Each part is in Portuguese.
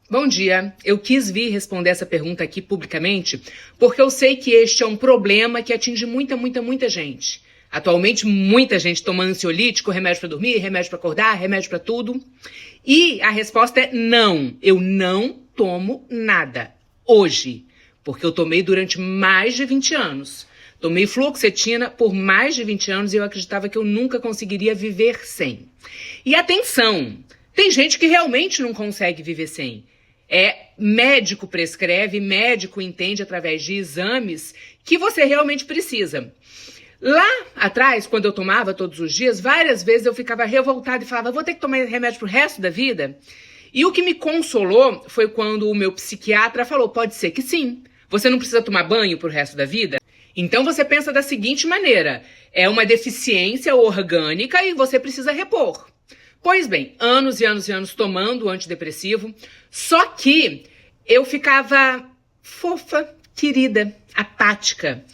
Bom dia, eu quis vir responder essa pergunta aqui publicamente porque eu sei que este é um problema que atinge muita gente. Atualmente, muita gente toma ansiolítico, remédio para dormir, remédio para acordar, remédio para tudo. E a resposta é não, eu não tomo nada hoje, porque eu tomei durante mais de 20 anos. Tomei fluoxetina por mais de 20 anos e eu acreditava que eu nunca conseguiria viver sem. E atenção, tem gente que realmente não consegue viver sem. Médico prescreve, médico entende através de exames que você realmente precisa. Lá atrás, quando eu tomava todos os dias, várias vezes eu ficava revoltada e falava, vou ter que tomar remédio pro resto da vida? E o que me consolou foi quando o meu psiquiatra falou, pode ser que sim, você não precisa tomar banho pro resto da vida? Então você pensa da seguinte maneira, é uma deficiência orgânica e você precisa repor. Pois bem, anos e anos tomando antidepressivo, só que eu ficava fofa, querida, apática.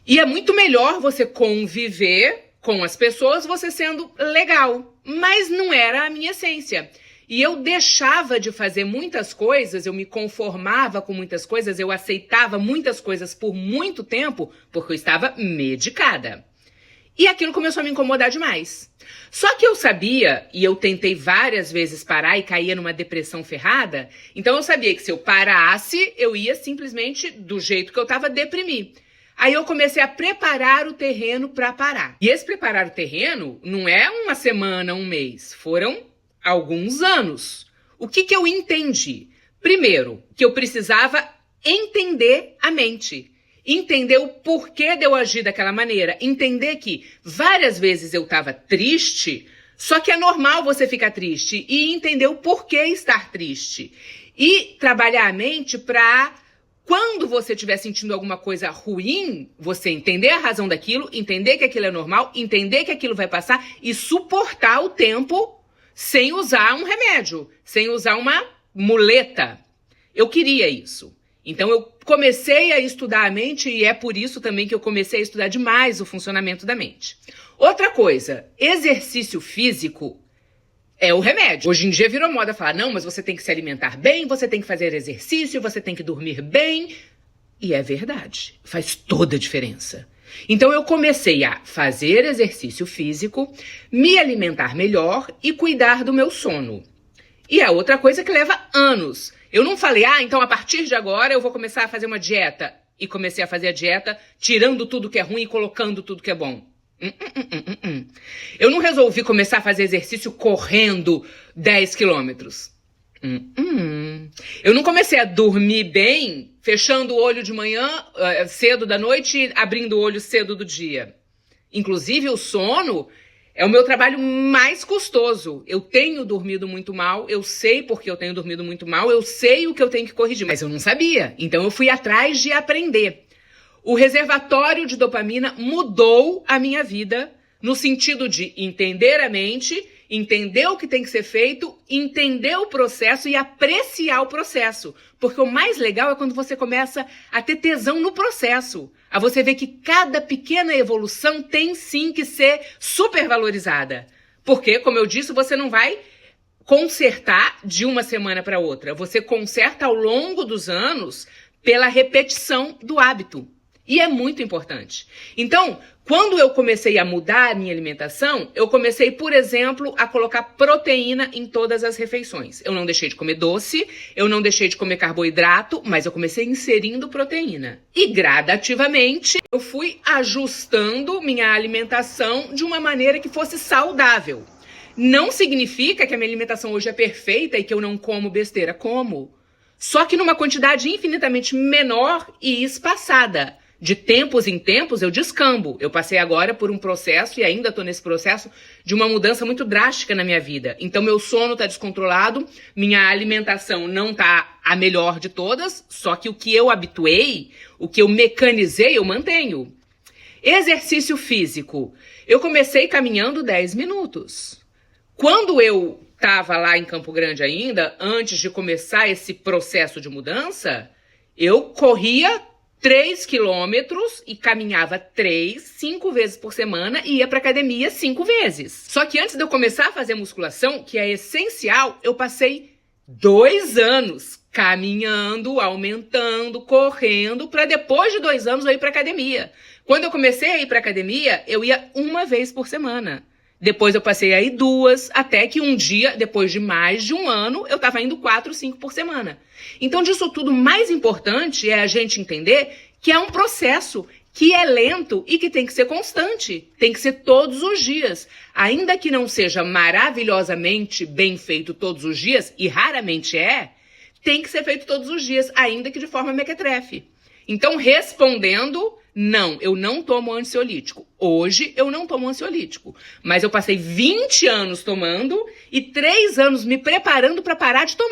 E é muito melhor você conviver com as pessoas, você sendo legal, mas não era a minha essência. E eu deixava de fazer muitas coisas, eu me conformava com muitas coisas, eu aceitava muitas coisas por muito tempo, porque eu estava medicada. E aquilo começou a me incomodar demais. Só que eu sabia, e eu tentei várias vezes parar e caía numa depressão ferrada, então eu sabia que se eu parasse, eu ia simplesmente, do jeito que eu estava, deprimir. Aí eu comecei a preparar o terreno para parar. E esse preparar o terreno não é uma semana, um mês, foram alguns anos. O que eu entendi? Primeiro, que eu precisava entender a mente. Entender o porquê de eu agir daquela maneira. Entender que várias vezes eu estava triste, só que é normal você ficar triste. E entender o porquê estar triste. E trabalhar a mente para, quando você estiver sentindo alguma coisa ruim, você entender a razão daquilo, entender que aquilo é normal, entender que aquilo vai passar e suportar o tempo sem usar um remédio, sem usar uma muleta. Eu queria isso. Então eu comecei a estudar a mente e é por isso também que eu comecei a estudar demais o funcionamento da mente. Outra coisa, exercício físico é o remédio. Hoje em dia virou moda falar, não, mas você tem que se alimentar bem, você tem que fazer exercício, você tem que dormir bem. E é verdade, faz toda a diferença. Então eu comecei a fazer exercício físico, me alimentar melhor e cuidar do meu sono. E é outra coisa que leva anos. Eu não falei, então a partir de agora eu vou começar a fazer uma dieta. E comecei a fazer a dieta, tirando tudo que é ruim e colocando tudo que é bom. Eu não resolvi começar a fazer exercício correndo 10 quilômetros. Eu não comecei a dormir bem, fechando o olho de manhã, cedo da noite e abrindo o olho cedo do dia. Inclusive o sono é o meu trabalho mais custoso. Eu tenho dormido muito mal, eu sei porque eu tenho dormido muito mal, eu sei o que eu tenho que corrigir, mas eu não sabia. Então eu fui atrás de aprender. O reservatório de dopamina mudou a minha vida no sentido de entender a mente, entender o que tem que ser feito, entender o processo e apreciar o processo. Porque o mais legal é quando você começa a ter tesão no processo. A você ver que cada pequena evolução tem sim que ser super valorizada. Porque, como eu disse, você não vai consertar de uma semana para outra. Você conserta ao longo dos anos pela repetição do hábito. E é muito importante. Então, quando eu comecei a mudar a minha alimentação, eu comecei, por exemplo, a colocar proteína em todas as refeições. Eu não deixei de comer doce, eu não deixei de comer carboidrato, mas eu comecei inserindo proteína. E gradativamente eu fui ajustando minha alimentação de uma maneira que fosse saudável. Não significa que a minha alimentação hoje é perfeita e que eu não como besteira, como. Só que numa quantidade infinitamente menor e espaçada. De tempos em tempos eu descambo. Eu passei agora por um processo, e ainda estou nesse processo, de uma mudança muito drástica na minha vida. Então meu sono está descontrolado, minha alimentação não está a melhor de todas, só que o que eu habituei, o que eu mecanizei, eu mantenho. Exercício físico. Eu comecei caminhando 10 minutos. Quando eu estava lá em Campo Grande ainda, antes de começar esse processo de mudança, eu corria 3 quilômetros e caminhava 5 vezes por semana e ia pra academia 5 vezes. Só que antes de eu começar a fazer musculação, que é essencial, eu passei 2 anos caminhando, aumentando, correndo, para depois de 2 anos eu ir para academia. Quando eu comecei a ir para academia, eu ia 1 vez por semana. Depois eu passei a ir 2, até que um dia, depois de mais de 1 ano, eu estava indo 4, 5 por semana. Então, disso tudo, o mais importante é a gente entender que é um processo que é lento e que tem que ser constante, tem que ser todos os dias. Ainda que não seja maravilhosamente bem feito todos os dias, e raramente tem que ser feito todos os dias, ainda que de forma mequetrefe. Então, respondendo, não, eu não tomo ansiolítico. Hoje eu não tomo ansiolítico, mas eu passei 20 anos tomando e 3 anos me preparando para parar de tomar.